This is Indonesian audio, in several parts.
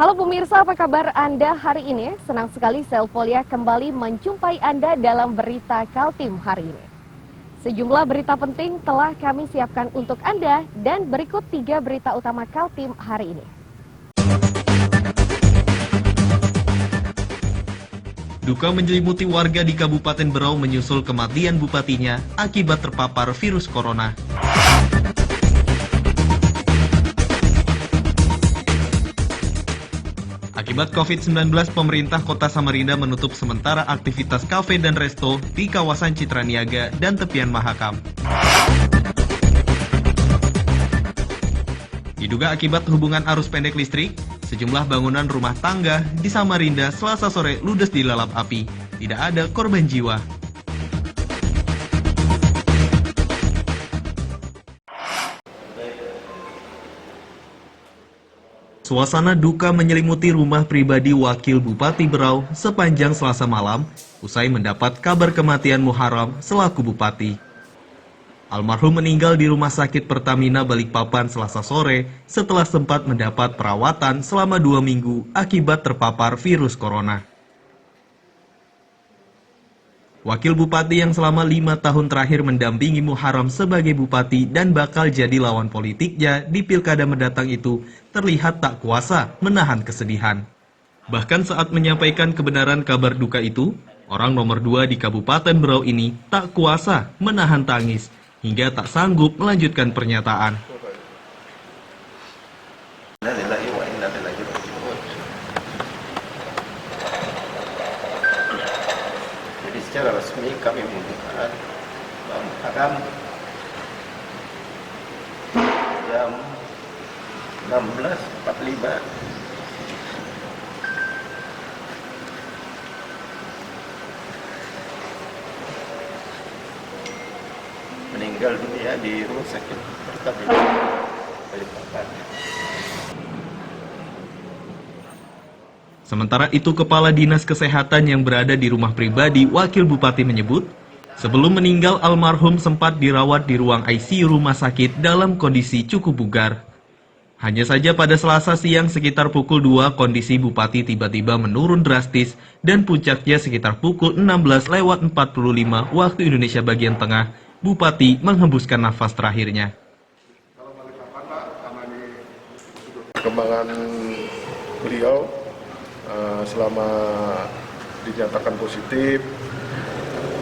Halo pemirsa, apa kabar Anda hari ini? Senang sekali Selvolia kembali menjumpai Anda dalam berita Kaltim hari ini. Sejumlah berita penting telah kami siapkan untuk Anda dan berikut 3 berita utama Kaltim hari ini. Duka menyelimuti warga di Kabupaten Berau menyusul kematian bupatinya akibat terpapar virus corona. Akibat COVID-19, pemerintah Kota Samarinda menutup sementara aktivitas kafe dan resto di kawasan Citra Niaga dan tepian Mahakam. Diduga akibat hubungan arus pendek listrik, sejumlah bangunan rumah tangga di Samarinda Selasa sore ludes dilalap api. Tidak ada korban jiwa. Suasana duka menyelimuti rumah pribadi Wakil Bupati Berau sepanjang Selasa malam, usai mendapat kabar kematian Muharram selaku Bupati. Almarhum meninggal di Rumah Sakit Pertamina Balikpapan Selasa sore setelah sempat mendapat perawatan selama 2 minggu akibat terpapar virus corona. Wakil Bupati yang selama 5 tahun terakhir mendampingi Muharram sebagai Bupati dan bakal jadi lawan politiknya di Pilkada mendatang itu terlihat tak kuasa menahan kesedihan. Bahkan saat menyampaikan kebenaran kabar duka itu, orang nomor 2 di Kabupaten Berau ini tak kuasa menahan tangis hingga tak sanggup melanjutkan pernyataan. Secara resmi kami membuka Muharram jam 16.45 meninggal dunia di Rumah Sakit Pertamina Balikpapan. Sementara itu, Kepala Dinas Kesehatan yang berada di rumah pribadi Wakil Bupati menyebut, sebelum meninggal almarhum sempat dirawat di ruang ICU rumah sakit dalam kondisi cukup bugar. Hanya saja pada Selasa siang sekitar pukul 2 kondisi Bupati tiba-tiba menurun drastis dan puncaknya sekitar pukul 16:45 waktu Indonesia bagian tengah, Bupati menghembuskan nafas terakhirnya. Perkembangan beliau selama dinyatakan positif,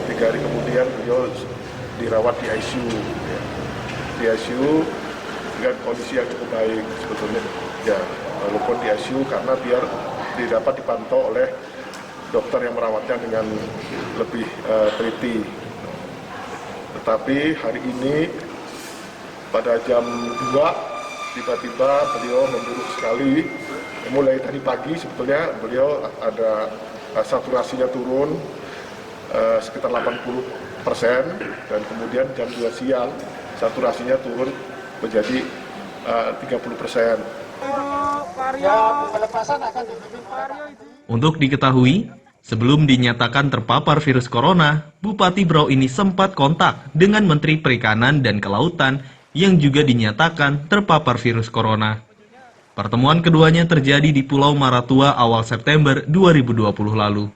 3 hari kemudian beliau dirawat di ICU, di ICU dengan kondisi yang cukup baik sebetulnya, ya walaupun di ICU karena biar dapat dipantau oleh dokter yang merawatnya dengan lebih teliti. Tetapi hari ini pada jam 2 tiba-tiba beliau memburuk sekali. Mulai tadi pagi sebetulnya beliau ada saturasinya turun sekitar 80% dan kemudian jam 2 siang saturasinya turun menjadi 30%. Untuk diketahui, sebelum dinyatakan terpapar virus corona, Bupati Berau ini sempat kontak dengan Menteri Perikanan dan Kelautan yang juga dinyatakan terpapar virus corona. Pertemuan keduanya terjadi di Pulau Maratua awal September 2020 lalu.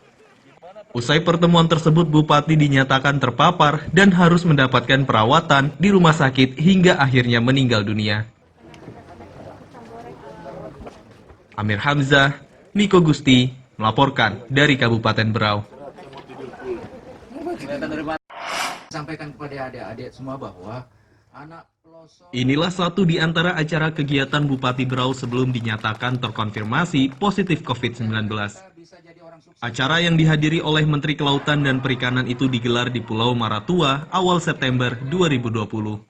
Usai pertemuan tersebut, Bupati dinyatakan terpapar dan harus mendapatkan perawatan di rumah sakit hingga akhirnya meninggal dunia. Amir Hamzah, Niko Gusti, melaporkan dari Kabupaten Berau. Sampaikan kepada adik-adik semua bahwa Inilah satu di antara acara kegiatan Bupati Berau sebelum dinyatakan terkonfirmasi positif COVID-19. Acara yang dihadiri oleh Menteri Kelautan dan Perikanan itu digelar di Pulau Maratua awal September 2020.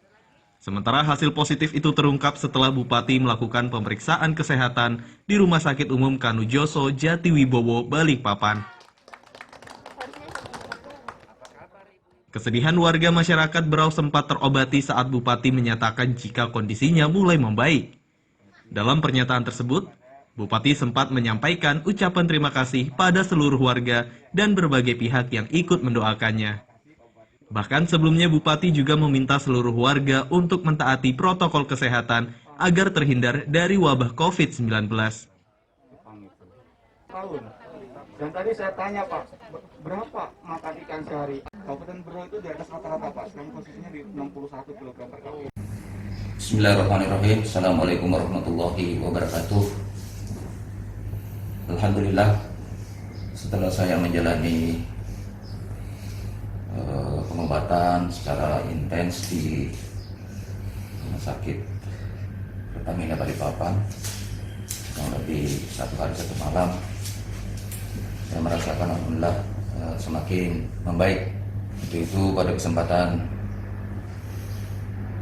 Sementara hasil positif itu terungkap setelah Bupati melakukan pemeriksaan kesehatan di Rumah Sakit Umum Kanujoso, Jatiwibowo, Balikpapan. Kesedihan warga masyarakat Berau sempat terobati saat Bupati menyatakan jika kondisinya mulai membaik. Dalam pernyataan tersebut, Bupati sempat menyampaikan ucapan terima kasih pada seluruh warga dan berbagai pihak yang ikut mendoakannya. Bahkan sebelumnya Bupati juga meminta seluruh warga untuk mentaati protokol kesehatan agar terhindar dari wabah COVID-19. tahun. Dan tadi saya tanya Pak, berapa makan ikan sehari? Kabupaten Berau itu di atas rata-rata Pak, sekarang posisinya di 61 kg per kapita. Bismillahirrahmanirrahim. Assalamualaikum warahmatullahi wabarakatuh. Alhamdulillah, setelah saya menjalani pengobatan secara intens di rumah sakit Pertamina Balikpapan kurang lebih 1 hari 1 malam, saya merasakan alhamdulillah semakin membaik. Untuk itu pada kesempatan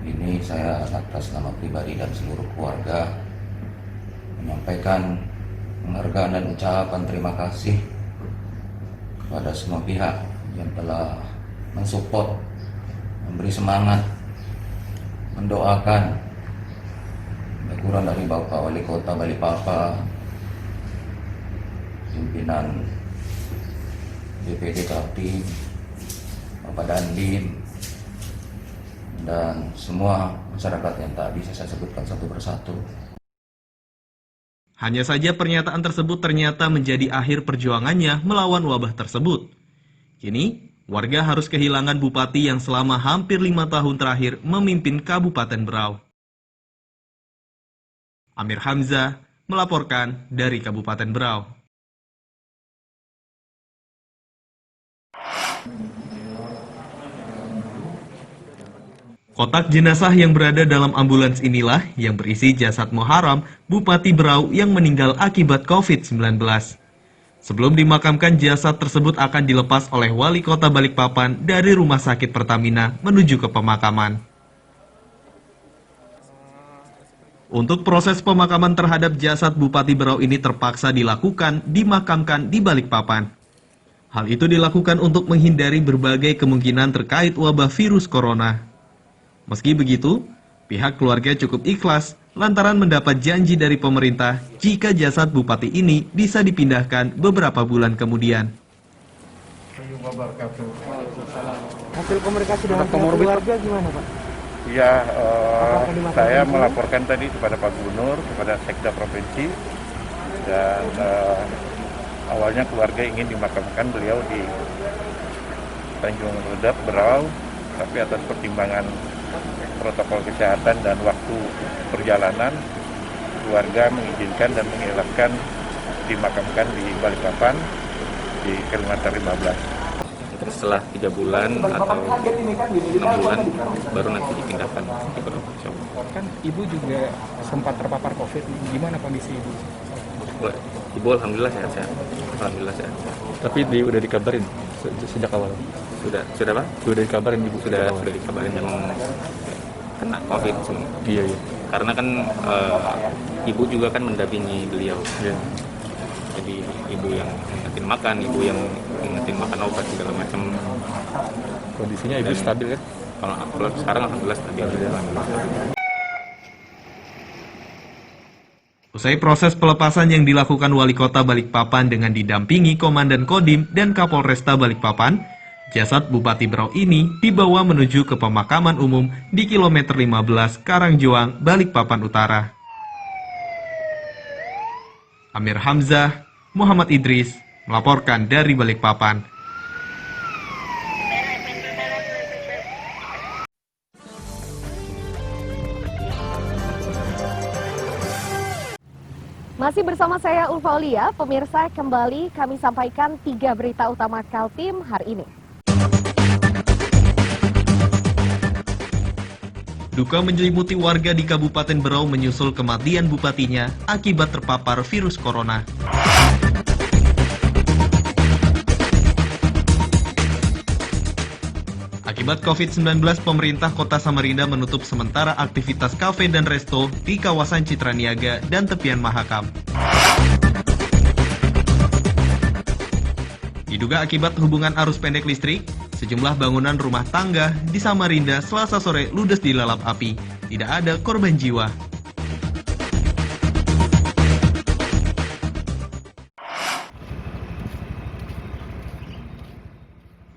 ini saya atas nama pribadi dan seluruh keluarga menyampaikan penghargaan dan ucapan terima kasih kepada semua pihak yang telah mensupport, memberi semangat, mendoakan, kurang dari Bapak Wali Kota Balikpapan, pimpinan DPD Kaltim, Bapak Dandim, dan semua masyarakat yang tak bisa saya sebutkan satu persatu. Hanya saja pernyataan tersebut ternyata menjadi akhir perjuangannya melawan wabah tersebut. Kini, warga harus kehilangan bupati yang selama hampir 5 tahun terakhir memimpin Kabupaten Berau. Amir Hamzah melaporkan dari Kabupaten Berau. Kotak jenazah yang berada dalam ambulans inilah yang berisi jasad Muharram, Bupati Berau yang meninggal akibat COVID-19. Sebelum dimakamkan, jasad tersebut akan dilepas oleh Wali Kota Balikpapan dari Rumah Sakit Pertamina menuju ke pemakaman. Untuk proses pemakaman terhadap jasad Bupati Berau ini terpaksa dimakamkan di Balikpapan. Hal itu dilakukan untuk menghindari berbagai kemungkinan terkait wabah virus corona. Meski begitu, pihak keluarga cukup ikhlas lantaran mendapat janji dari pemerintah jika jasad bupati ini bisa dipindahkan beberapa bulan kemudian. Hasil komunikasi dengan keluarga gimana Pak? Ya, saya melaporkan tadi kepada Pak Gubernur, kepada Sekda Provinsi, dan awalnya keluarga ingin dimakamkan beliau di Tanjung Redap, Berau, tapi atas pertimbangan protokol kesehatan dan waktu perjalanan, keluarga mengizinkan dan mengiyakan dimakamkan di Balikpapan di kilometer 15. Setelah 3 bulan atau 6 bulan baru nanti dipindahkan ke Berau. Kan ibu juga sempat terpapar COVID, gimana kondisi ibu? Ibu alhamdulillah sehat. Alhamdulillah sehat. Tapi udah dikabarin sejak awal? Sudah Pak? Sudah dikabarin ibu? Sudah dikabarin yang kena COVID semua. Iya. Karena kan ibu juga kan mendampingi beliau. Iya. Jadi ibu yang ngingetin makan, ibu yang ngingetin makan obat segala macam. Kondisinya ibu stabil kan? Kalau sekarang alhamdulillah stabil. Usai proses pelepasan yang dilakukan Wali Kota Balikpapan dengan didampingi Komandan Kodim dan Kapolresta Balikpapan, jasad Bupati Berau ini dibawa menuju ke pemakaman umum di kilometer 15 Karangjoang, Balikpapan Utara. Amir Hamzah, Muhammad Idris melaporkan dari Balikpapan. Masih bersama saya Ulfa Aulia, pemirsa, kembali kami sampaikan 3 berita utama Kaltim hari ini. Duka menyelimuti warga di Kabupaten Berau menyusul kematian bupatinya akibat terpapar virus corona. Akibat COVID-19, pemerintah Kota Samarinda menutup sementara aktivitas kafe dan resto di kawasan Citra Niaga dan tepian Mahakam. Diduga akibat hubungan arus pendek listrik, sejumlah bangunan rumah tangga di Samarinda Selasa sore ludes dilalap api. Tidak ada korban jiwa.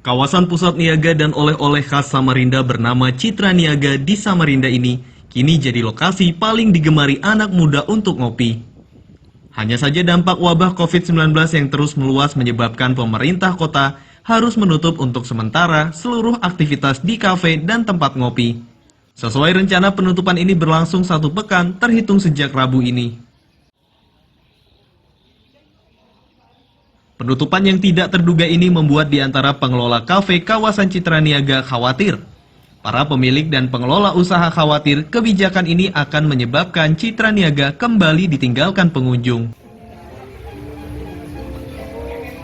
Kawasan pusat niaga dan oleh-oleh khas Samarinda bernama Citra Niaga di Samarinda ini kini jadi lokasi paling digemari anak muda untuk ngopi. Hanya saja dampak wabah COVID-19 yang terus meluas menyebabkan pemerintah kota harus menutup untuk sementara seluruh aktivitas di kafe dan tempat ngopi. Sesuai rencana, penutupan ini berlangsung 1 pekan terhitung sejak Rabu ini. Penutupan yang tidak terduga ini membuat di antara pengelola kafe kawasan Citra Niaga khawatir. Para pemilik dan pengelola usaha khawatir kebijakan ini akan menyebabkan Citra Niaga kembali ditinggalkan pengunjung.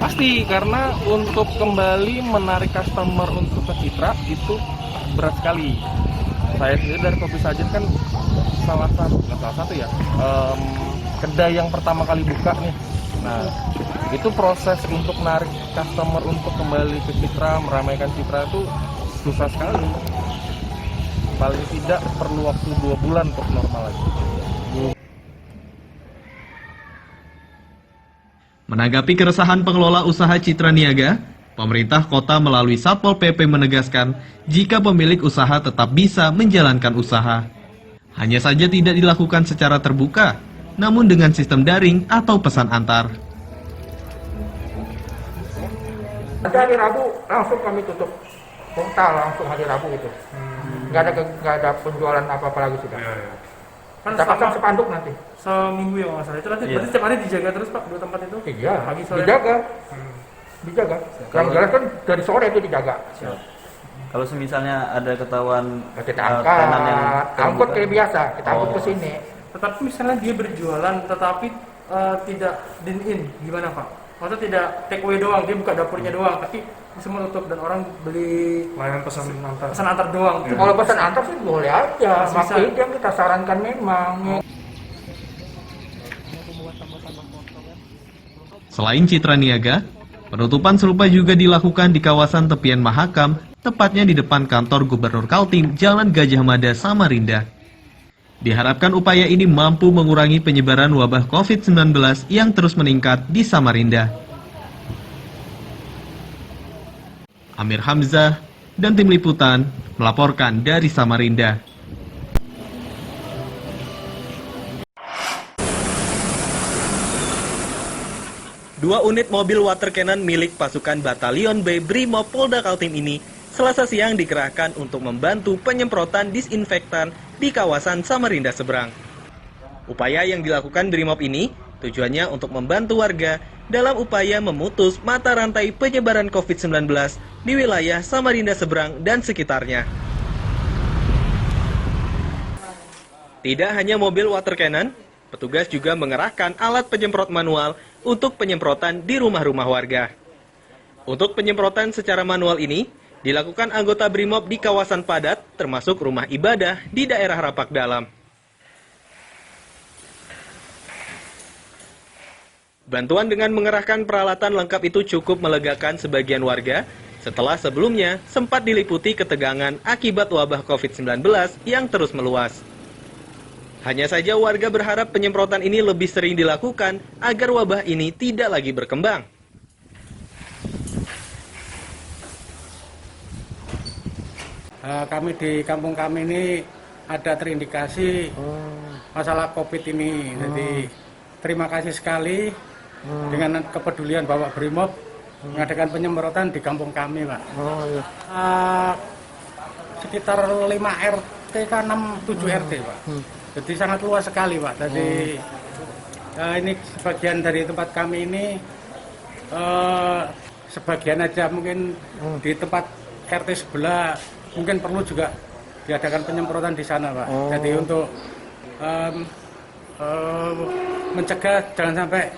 Pasti, karena untuk kembali menarik customer untuk ke Citra itu berat sekali. Saya sendiri dari Kopi Sajid kan salah satu ya, kedai yang pertama kali buka nih. Nah, itu proses untuk narik customer untuk kembali ke Citra, meramaikan Citra itu susah sekali. Paling tidak perlu waktu 2 bulan untuk normal lagi. Menanggapi keresahan pengelola usaha Citra Niaga, pemerintah kota melalui Satpol PP menegaskan jika pemilik usaha tetap bisa menjalankan usaha. Hanya saja tidak dilakukan secara terbuka, namun dengan sistem daring atau pesan antar. Hari Rabu langsung kami tutup total, langsung hari Rabu itu. Nggak ada penjualan apa-apa lagi sudah. Kan kita pasang spanduk nanti. Seminggu ya nggak salah. Itu nanti berarti setiap hari dijaga terus Pak, 2 tempat itu? Iya, Pagi sore. dijaga. Dijaga. Yang jelas kan dari sore itu dijaga. Kalau misalnya ada ketahuan kita angkut kayak biasa, kita angkut ke sini. Tetapi misalnya dia berjualan tetapi tidak dine-in, gimana Pak? Maksudnya tidak take away doang, dia buka dapurnya doang, tapi bisa menutup dan orang beli layanan pesan antar doang. Gitu. Kalau pesan antar sih boleh aja, makanya yang kita sarankan memang. Selain Citra Niaga, penutupan serupa juga dilakukan di kawasan tepian Mahakam, tepatnya di depan kantor Gubernur Kaltim, Jalan Gajah Mada, Samarinda. Diharapkan upaya ini mampu mengurangi penyebaran wabah COVID-19 yang terus meningkat di Samarinda. Amir Hamzah dan tim liputan melaporkan dari Samarinda. Dua unit mobil water cannon milik pasukan Batalion B Brimob Polda Kaltim ini Selasa siang dikerahkan untuk membantu penyemprotan disinfektan di kawasan Samarinda seberang. Upaya yang dilakukan Brimob ini tujuannya untuk membantu warga dalam upaya memutus mata rantai penyebaran COVID-19 di wilayah Samarinda seberang dan sekitarnya. Tidak hanya mobil water cannon, petugas juga mengerahkan alat penyemprot manual untuk penyemprotan di rumah-rumah warga. Untuk penyemprotan secara manual ini, dilakukan anggota Brimob di kawasan padat, termasuk rumah ibadah di daerah Rapak Dalam. Bantuan dengan mengerahkan peralatan lengkap itu cukup melegakan sebagian warga, setelah sebelumnya sempat diliputi ketegangan akibat wabah COVID-19 yang terus meluas. Hanya saja warga berharap penyemprotan ini lebih sering dilakukan agar wabah ini tidak lagi berkembang. Kami di kampung kami ini ada terindikasi masalah COVID ini. Jadi terima kasih sekali dengan kepedulian Bapak Brimob mengadakan penyemprotan di kampung kami, Pak. Sekitar 5 RT kan 6-7 RT, Pak. Jadi sangat luas sekali, Pak. Jadi ini sebagian dari tempat kami ini sebagian aja mungkin di tempat RT sebelah mungkin perlu juga diadakan penyemprotan di sana, Pak. Jadi untuk mencegah jangan sampai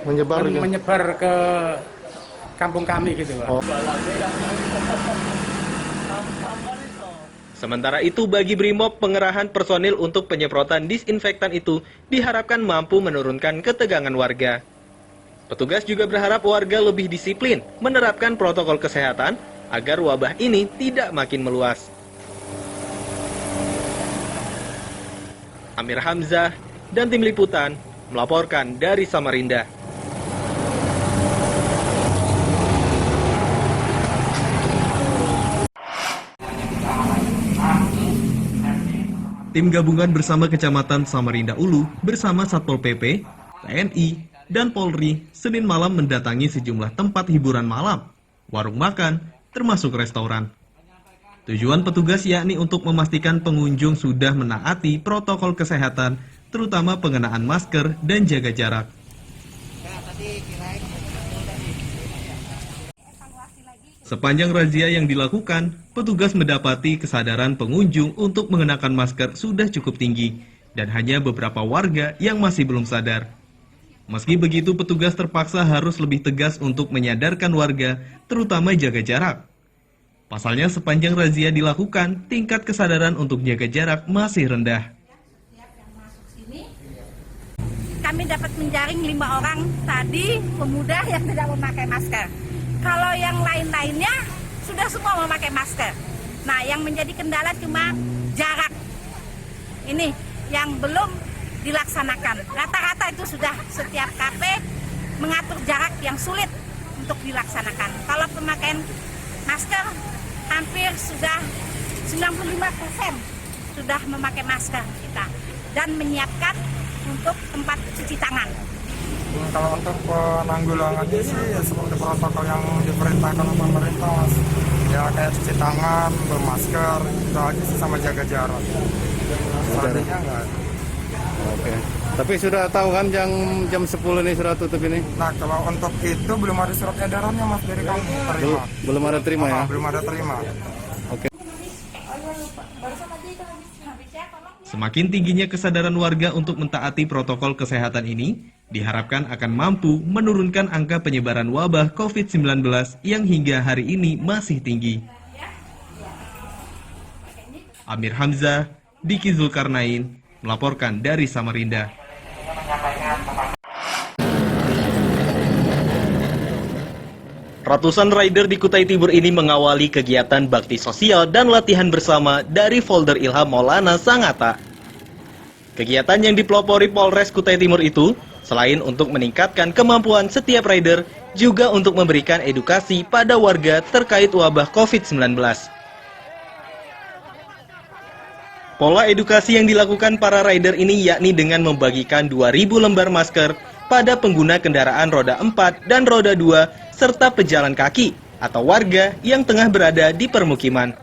menyebar ke kampung kami gitu, Pak. Sementara itu bagi Brimob, pengerahan personil untuk penyemprotan disinfektan itu diharapkan mampu menurunkan ketegangan warga. Petugas juga berharap warga lebih disiplin menerapkan protokol kesehatan agar wabah ini tidak makin meluas. Amir Hamzah dan tim liputan melaporkan dari Samarinda. Tim gabungan bersama Kecamatan Samarinda Ulu bersama Satpol PP TNI, dan Polri Senin malam mendatangi sejumlah tempat hiburan malam, warung makan, termasuk restoran. Tujuan petugas yakni untuk memastikan pengunjung sudah menaati protokol kesehatan, terutama pengenaan masker dan jaga jarak. Sepanjang razia yang dilakukan, petugas mendapati kesadaran pengunjung untuk mengenakan masker sudah cukup tinggi, dan hanya beberapa warga yang masih belum sadar. Meski begitu, petugas terpaksa harus lebih tegas untuk menyadarkan warga, terutama jaga jarak. Pasalnya sepanjang razia dilakukan, tingkat kesadaran untuk jaga jarak masih rendah. Kami dapat menjaring 5 orang tadi pemuda yang tidak memakai masker. Kalau yang lain-lainnya sudah semua memakai masker. Nah, yang menjadi kendala cuma jarak. Ini yang belum dilaksanakan. Rata-rata itu sudah setiap kafe mengatur jarak yang sulit untuk dilaksanakan. Kalau pemakaian masker hampir sudah 95% sudah memakai masker kita dan menyiapkan untuk tempat cuci tangan. Kalau untuk penanggulangannya sih ya seperti protokol yang diperintahkan oleh pemerintah, Mas. Ya kayak cuci tangan, bermasker, itu aja sih, sama jaga jarak. Selanjutnya enggak. Oke. Tapi sudah tahu kan jam 10 ini sudah tutup ini? Nah, kalau untuk itu belum ada surat edarannya, Mas, dari kamu terima. Belum ada terima ya? Belum ada terima. Oke. Semakin tingginya kesadaran warga untuk mentaati protokol kesehatan ini, diharapkan akan mampu menurunkan angka penyebaran wabah COVID-19 yang hingga hari ini masih tinggi. Amir Hamzah, Diki Zulkarnain, melaporkan dari Samarinda. Ratusan rider di Kutai Timur ini mengawali kegiatan bakti sosial dan latihan bersama dari folder Ilham Maulana Sangatta. Kegiatan yang dipelopori Polres Kutai Timur itu, selain untuk meningkatkan kemampuan setiap rider, juga untuk memberikan edukasi pada warga terkait wabah COVID-19. Pola edukasi yang dilakukan para rider ini yakni dengan membagikan 2.000 lembar masker pada pengguna kendaraan roda 4 dan roda 2 serta pejalan kaki atau warga yang tengah berada di permukiman.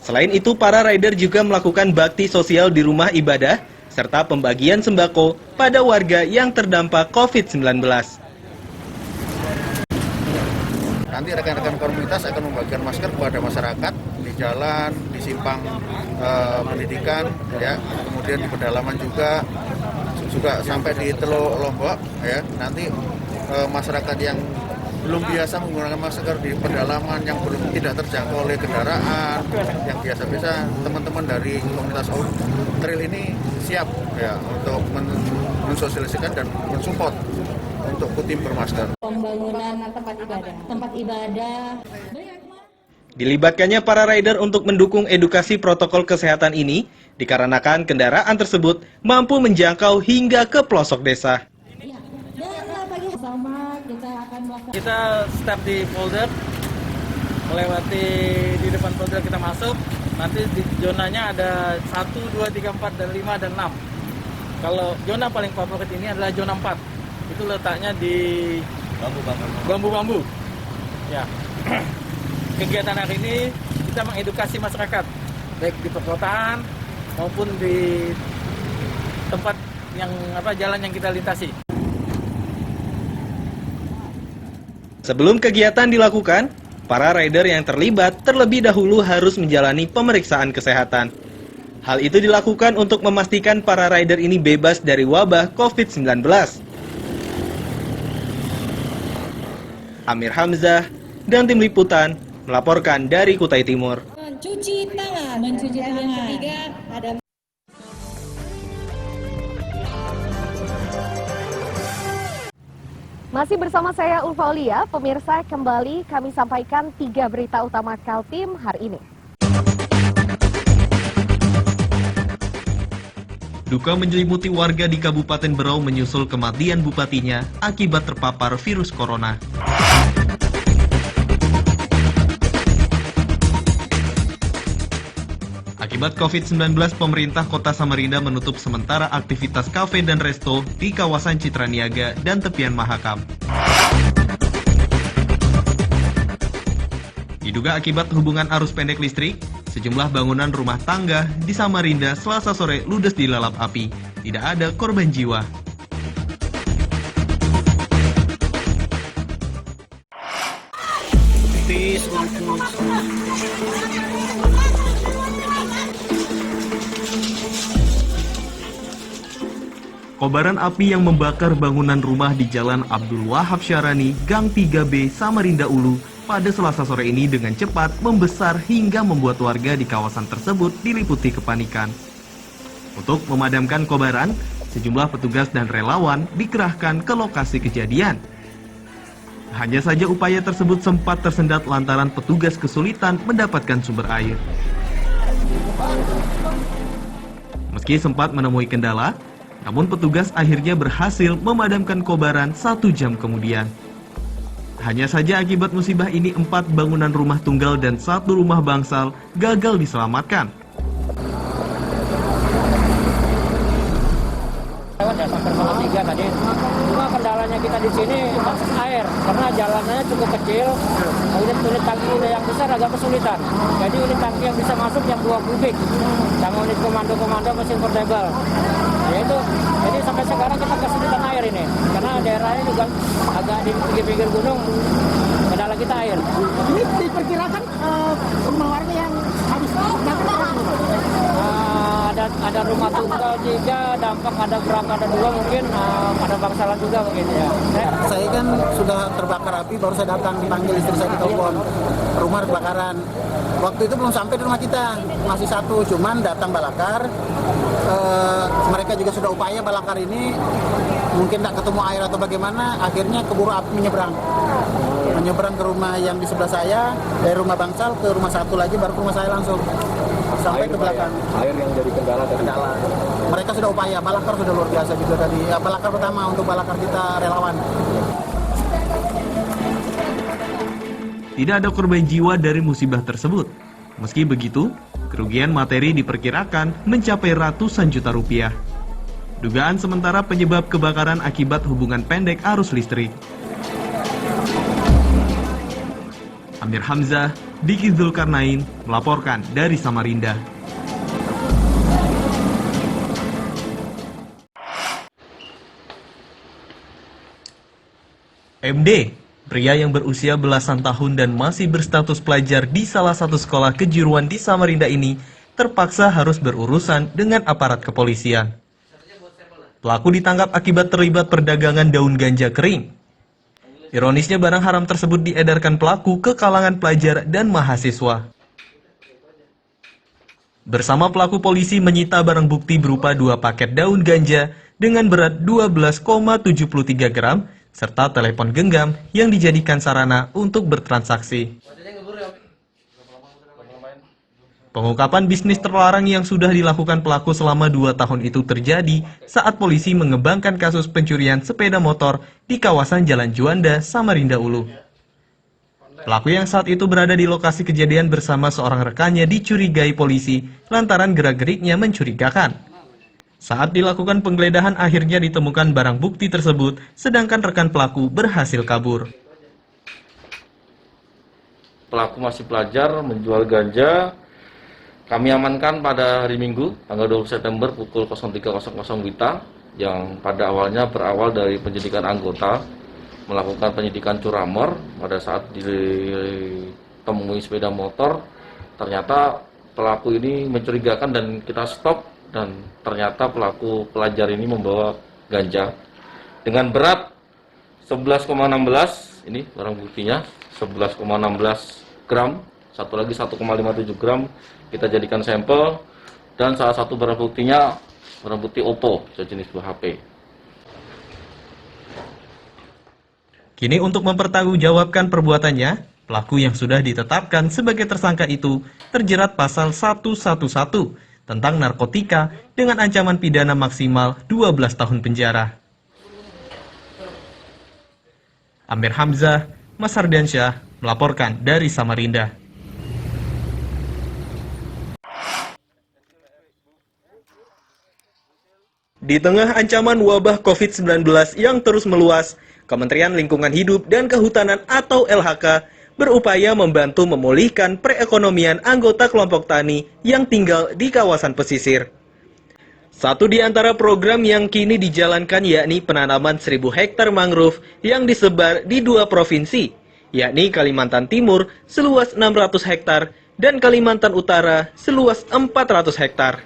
Selain itu, para rider juga melakukan bakti sosial di rumah ibadah serta pembagian sembako pada warga yang terdampak COVID-19. Nanti rekan-rekan komunitas akan membagikan masker kepada masyarakat di jalan, di simpang pendidikan, ya, kemudian di pedalaman juga sampai di Teluk Lombok, ya. Nanti masyarakat yang belum biasa menggunakan masker di pedalaman yang belum tidak terjangkau oleh kendaraan, yang biasa-biasa teman-teman dari komunitas trail ini siap ya untuk mensosialisasikan dan mensupport untuk tim bermasker. Pembangunan tempat ibadah. Dilibatkannya para rider untuk mendukung edukasi protokol kesehatan ini dikarenakan kendaraan tersebut mampu menjangkau hingga ke pelosok desa. Kita start di folder, melewati di depan folder kita masuk, nanti di zonanya ada 1, 2, 3, 4, dan 5, dan 6. Kalau zona paling favorit ini adalah zona 4, itu letaknya di bambu-bambu. Ya. Kegiatan hari ini kita mengedukasi masyarakat, baik di perkotaan maupun di tempat yang jalan yang kita lintasi. Sebelum kegiatan dilakukan, para rider yang terlibat terlebih dahulu harus menjalani pemeriksaan kesehatan. Hal itu dilakukan untuk memastikan para rider ini bebas dari wabah COVID-19. Amir Hamzah dan tim liputan melaporkan dari Kutai Timur. Mencuci tangan. Yang ketiga ada. Masih bersama saya Ulfa Olia, pemirsa, kembali kami sampaikan 3 berita utama Kaltim hari ini. Duka menyelimuti warga di Kabupaten Berau menyusul kematian bupatinya akibat terpapar virus corona. Akibat COVID-19, pemerintah Kota Samarinda menutup sementara aktivitas kafe dan resto di kawasan Citra Niaga dan tepian Mahakam. Diduga akibat hubungan arus pendek listrik, sejumlah bangunan rumah tangga di Samarinda Selasa sore ludes dilalap api. Tidak ada korban jiwa. Kobaran api yang membakar bangunan rumah di Jalan Abdul Wahab Syarani, Gang 3B, Samarinda Ulu, pada Selasa sore ini dengan cepat membesar hingga membuat warga di kawasan tersebut diliputi kepanikan. Untuk memadamkan kobaran, sejumlah petugas dan relawan dikerahkan ke lokasi kejadian. Hanya saja upaya tersebut sempat tersendat lantaran petugas kesulitan mendapatkan sumber air. Meski sempat menemui kendala, namun petugas akhirnya berhasil memadamkan kobaran 1 jam kemudian. Hanya saja akibat musibah ini 4 bangunan rumah tunggal dan 1 rumah bangsal gagal diselamatkan. Lewat ya sampai malam 3 tadi. Cuma kendalanya kita di sini akses air karena jalannya cukup kecil. Unit tangki yang besar agak kesulitan. Jadi unit tangki yang bisa masuk yang 2 kubik sama unit komando mesin portable. Ya itu, jadi sampai sekarang kita kesulitan air ini karena daerahnya juga agak di pinggir gunung, kendala kita air. Ini diperkirakan rumah warga yang habis ada rumah tunggal 3, dampak ada gerak ada 2 mungkin, ada bangsalan juga mungkin ya. Saya kan sudah terbakar api, baru saya datang dipanggil istri saya di telepon, rumah kebakaran. Waktu itu belum sampai di rumah kita, masih 1, cuman datang balakar. Mereka juga sudah upaya balakar ini, mungkin tidak ketemu air atau bagaimana, akhirnya keburu api menyeberang ke rumah yang di sebelah saya, dari rumah bangsal ke rumah 1 lagi, baru ke rumah saya langsung sampai ke belakang. Air yang jadi kendala. Mereka sudah upaya, balakar sudah luar biasa juga tadi. Balakar pertama untuk balakar kita relawan. Tidak ada korban jiwa dari musibah tersebut. Meski begitu, kerugian materi diperkirakan mencapai ratusan juta rupiah. Dugaan sementara penyebab kebakaran akibat hubungan pendek arus listrik. Amir Hamzah, Diki Zulkarnain melaporkan dari Samarinda. MD, pria yang berusia belasan tahun dan masih berstatus pelajar di salah satu sekolah kejuruan di Samarinda ini, terpaksa harus berurusan dengan aparat kepolisian. Pelaku ditangkap akibat terlibat perdagangan daun ganja kering. Ironisnya barang haram tersebut diedarkan pelaku ke kalangan pelajar dan mahasiswa. Bersama pelaku, polisi menyita barang bukti berupa 2 paket daun ganja dengan berat 12,73 gram, serta telepon genggam yang dijadikan sarana untuk bertransaksi. Pengungkapan bisnis terlarang yang sudah dilakukan pelaku selama 2 tahun itu terjadi saat polisi mengembangkan kasus pencurian sepeda motor di kawasan Jalan Juanda, Samarinda Ulu. Pelaku yang saat itu berada di lokasi kejadian bersama seorang rekannya dicurigai polisi lantaran gerak-geriknya mencurigakan. Saat dilakukan penggeledahan akhirnya ditemukan barang bukti tersebut, sedangkan rekan pelaku berhasil kabur. Pelaku masih pelajar menjual ganja. Kami amankan pada hari Minggu, tanggal 20 September pukul 03.00 WITA, yang pada awalnya berawal dari penyidikan anggota, melakukan penyidikan curamor. Pada saat ditemui sepeda motor, ternyata pelaku ini mencurigakan dan kita stop, dan ternyata pelaku pelajar ini membawa ganja dengan berat 11,16, ini barang buktinya, 11,16 gram, satu lagi 1,57 gram, kita jadikan sampel, dan salah satu barang buktinya barang bukti Oppo sejenis buah HP. Kini untuk mempertanggungjawabkan perbuatannya, pelaku yang sudah ditetapkan sebagai tersangka itu terjerat pasal 111 tentang narkotika dengan ancaman pidana maksimal 12 tahun penjara. Amir Hamzah, Mas Hardiansyah melaporkan dari Samarinda. Di tengah ancaman wabah COVID-19 yang terus meluas, Kementerian Lingkungan Hidup dan Kehutanan atau LHK berupaya membantu memulihkan perekonomian anggota kelompok tani yang tinggal di kawasan pesisir. Satu di antara program yang kini dijalankan yakni penanaman 1.000 hektar mangrove yang disebar di 2 provinsi, yakni Kalimantan Timur seluas 600 hektar dan Kalimantan Utara seluas 400 hektar.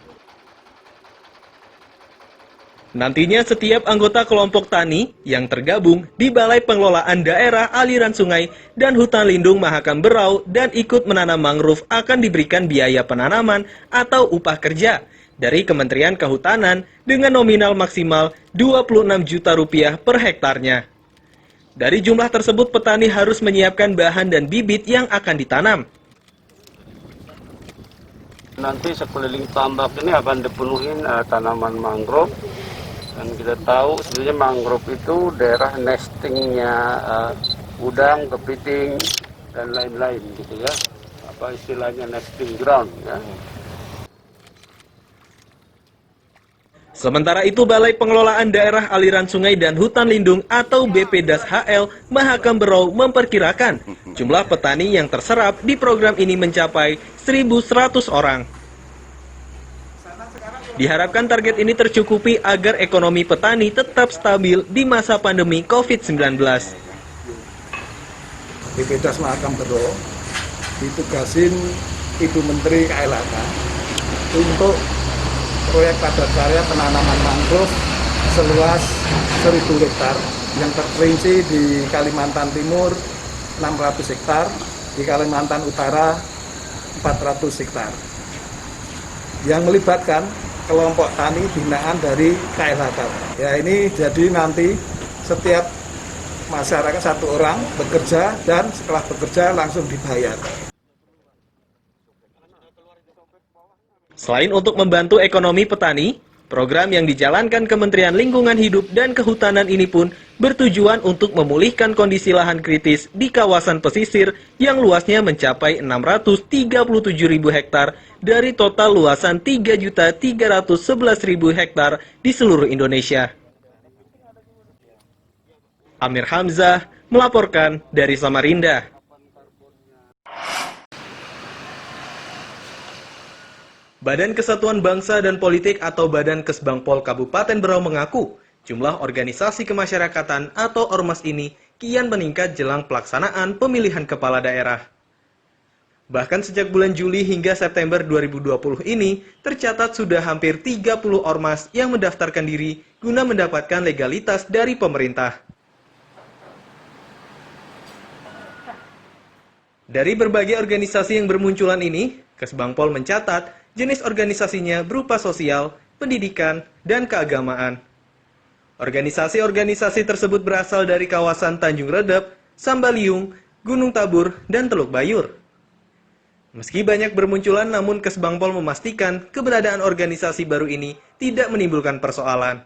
Nantinya setiap anggota kelompok tani yang tergabung di Balai Pengelolaan Daerah Aliran Sungai dan Hutan Lindung Mahakam Berau dan ikut menanam mangrove akan diberikan biaya penanaman atau upah kerja dari Kementerian Kehutanan dengan nominal maksimal Rp26 juta per hektarnya. Dari jumlah tersebut petani harus menyiapkan bahan dan bibit yang akan ditanam. Nanti sekeliling tambak ini akan dipenuhi tanaman mangrove. Dan kita tahu sebenarnya mangrove itu daerah nestingnya udang, kepiting, dan lain-lain gitu ya. Apa istilahnya nesting ground ya. Sementara itu Balai Pengelolaan Daerah Aliran Sungai dan Hutan Lindung atau BPDAS-HL Mahakam Berau memperkirakan jumlah petani yang terserap di program ini mencapai 1.100 orang. Diharapkan target ini tercukupi agar ekonomi petani tetap stabil di masa pandemi COVID-19. BPDAS Mahakam Berau ditugasin Ibu Menteri KLHK untuk proyek padat karya penanaman mangrove seluas 1.000 hektar yang terperinci di Kalimantan Timur 600 hektar, di Kalimantan Utara 400 hektar. Yang melibatkan kelompok tani binaan dari KLHK. Ya ini jadi nanti setiap masyarakat 1 orang bekerja dan setelah bekerja langsung dibayar. Selain untuk membantu ekonomi petani, program yang dijalankan Kementerian Lingkungan Hidup dan Kehutanan ini pun bertujuan untuk memulihkan kondisi lahan kritis di kawasan pesisir yang luasnya mencapai 637.000 hektar dari total luasan 3.311.000 hektar di seluruh Indonesia. Amir Hamzah melaporkan dari Samarinda. Badan Kesatuan Bangsa dan Politik atau Badan Kesbangpol Kabupaten Berau mengaku jumlah organisasi kemasyarakatan atau ormas ini kian meningkat jelang pelaksanaan pemilihan kepala daerah. Bahkan sejak bulan Juli hingga September 2020 ini, tercatat sudah hampir 30 ormas yang mendaftarkan diri guna mendapatkan legalitas dari pemerintah. Dari berbagai organisasi yang bermunculan ini, Kesbangpol mencatat jenis organisasinya berupa sosial, pendidikan, dan keagamaan. Organisasi-organisasi tersebut berasal dari kawasan Tanjung Redep, Sambaliung, Gunung Tabur, dan Teluk Bayur. Meski banyak bermunculan, namun Kesbangpol memastikan keberadaan organisasi baru ini tidak menimbulkan persoalan.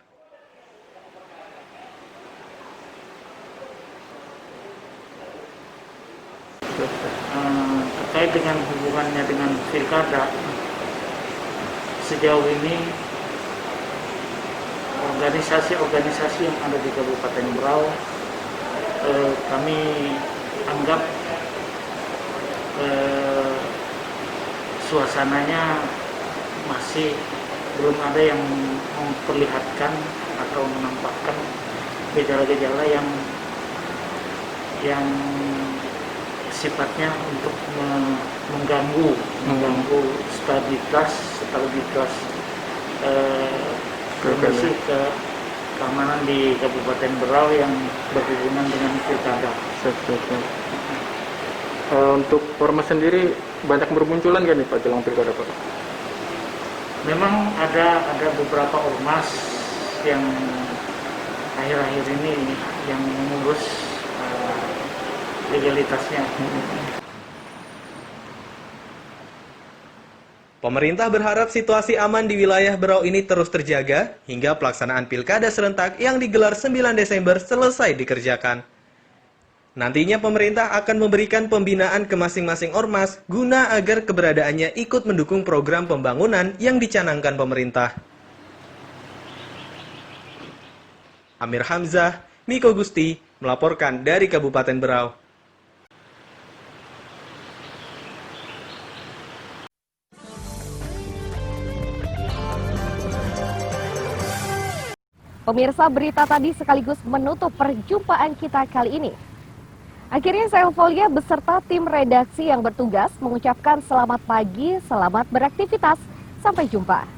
Terkait dengan hubungannya dengan pilkada, sejauh ini organisasi-organisasi yang ada di Kabupaten Berau kami anggap suasananya masih belum ada yang memperlihatkan atau menampakkan gejala-gejala yang sifatnya untuk mengganggu stabilitas kondisi keamanan di Kabupaten Berau yang berhubungan dengan pilkada. Untuk ormas sendiri banyak bermunculan kan nih Pak jelang pilkada Pak? Memang ada beberapa ormas yang akhir-akhir ini yang mengurus legalitasnya. Pemerintah berharap situasi aman di wilayah Berau ini terus terjaga hingga pelaksanaan pilkada serentak yang digelar 9 Desember selesai dikerjakan. Nantinya pemerintah akan memberikan pembinaan ke masing-masing ormas guna agar keberadaannya ikut mendukung program pembangunan yang dicanangkan pemerintah. Amir Hamzah, Niko Gusti, melaporkan dari Kabupaten Berau. Pemirsa, berita tadi sekaligus menutup perjumpaan kita kali ini. Akhirnya Selvolia beserta tim redaksi yang bertugas mengucapkan selamat pagi, selamat beraktivitas. Sampai jumpa.